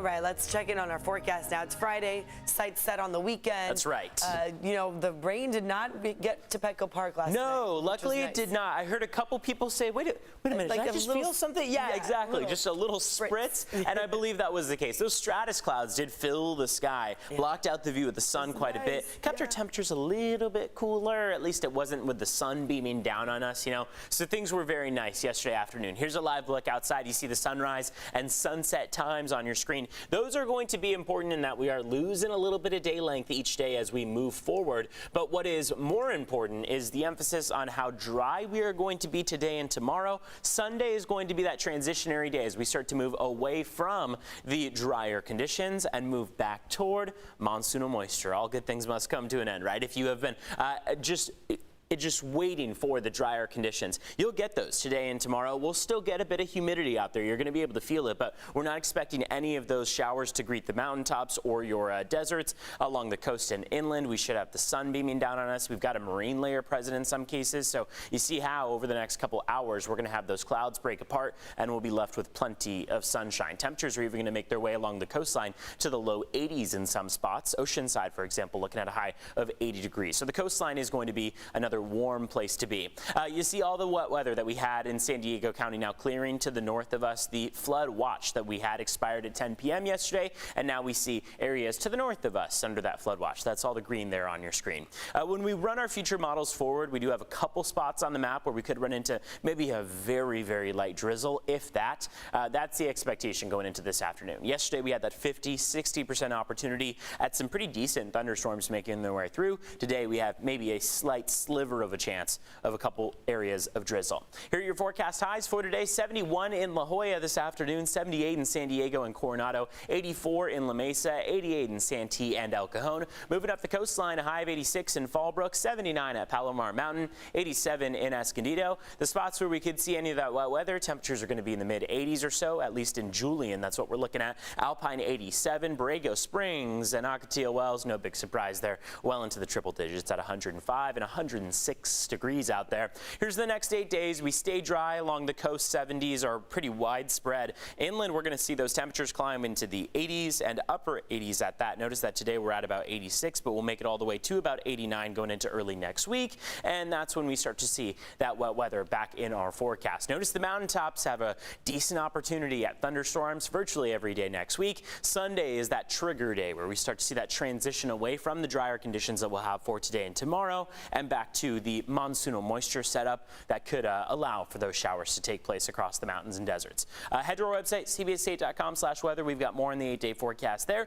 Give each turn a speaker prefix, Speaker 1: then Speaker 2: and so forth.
Speaker 1: All right, let's check in on our forecast now. It's Friday, sights set on the weekend.
Speaker 2: That's right.
Speaker 1: You know, the rain did not get to Petco Park last night.
Speaker 2: No, luckily
Speaker 1: nice.
Speaker 2: it did not. I heard a couple people say, wait a minute,
Speaker 1: Like
Speaker 2: did I just feel something? Yeah, exactly. Just a little spritz. And I believe that was the case. Those stratus clouds did fill the sky, blocked out the view of the sun quite a bit, kept our temperatures a little bit cooler. At least it wasn't with the sun beaming down on us, you know. So things were very nice yesterday afternoon. Here's a live look outside. You see the sunrise and sunset times on your screen. Those are going to be important in that we are losing a little bit of day length each day as we move forward. But what is more important is the emphasis on how dry we are going to be today and tomorrow. Sunday is going to be that transitionary day as we start to move away from the drier conditions and move back toward monsoonal moisture. All good things must come to an end, right? If you have been just waiting for the drier conditions, you'll get those today and tomorrow. We'll still get a bit of humidity out there. You're going to be able to feel it, but we're not expecting any of those showers to greet the mountaintops or your deserts along the coast and inland. We should have the sun beaming down on us. We've got a marine layer present in some cases, so you see how over the next couple hours we're going to have those clouds break apart and we'll be left with plenty of sunshine. Temperatures are even going to make their way along the coastline to the low 80s in some spots. Oceanside, for example, looking at a high of 80 degrees. So the coastline is going to be another warm place to be. You see all the wet weather that we had in San Diego County now clearing to the north of us. The flood watch that we had expired at 10 p.m. yesterday, and now we see areas to the north of us under that flood watch. That's all the green there on your screen. When we run our future models forward, we do have a couple spots on the map where we could run into maybe a very, very light drizzle, if that. That's the expectation going into this afternoon. Yesterday we had that 50-60% opportunity at some pretty decent thunderstorms making their way through. Today we have maybe a slight sliver of a chance of a couple areas of drizzle. Here are your forecast highs for today. 71 in La Jolla this afternoon, 78 in San Diego and Coronado, 84 in La Mesa, 88 in Santee and El Cajon. Moving up the coastline, a high of 86 in Fallbrook, 79 at Palomar Mountain, 87 in Escondido. The spots where we could see any of that wet weather, temperatures are going to be in the mid 80s or so, at least in Julian. That's what we're looking at. Alpine 87, Borrego Springs and Ocotillo Wells, no big surprise there, well into the triple digits at 105 and 106 degrees out there. Here's the next 8 days. We stay dry along the coast. 70s are pretty widespread. Inland, we're going to see those temperatures climb into the 80s and upper 80s at that. Notice that today we're at about 86, but we'll make it all the way to about 89 going into early next week. And that's when we start to see that wet weather back in our forecast. Notice the mountaintops have a decent opportunity at thunderstorms virtually every day next week. Sunday is that trigger day where we start to see that transition away from the drier conditions that we'll have for today and tomorrow and back to the monsoonal moisture setup that could allow for those showers to take place across the mountains and deserts. Head to our website, cbsstate.com/weather. We've got more in the 8-day forecast there.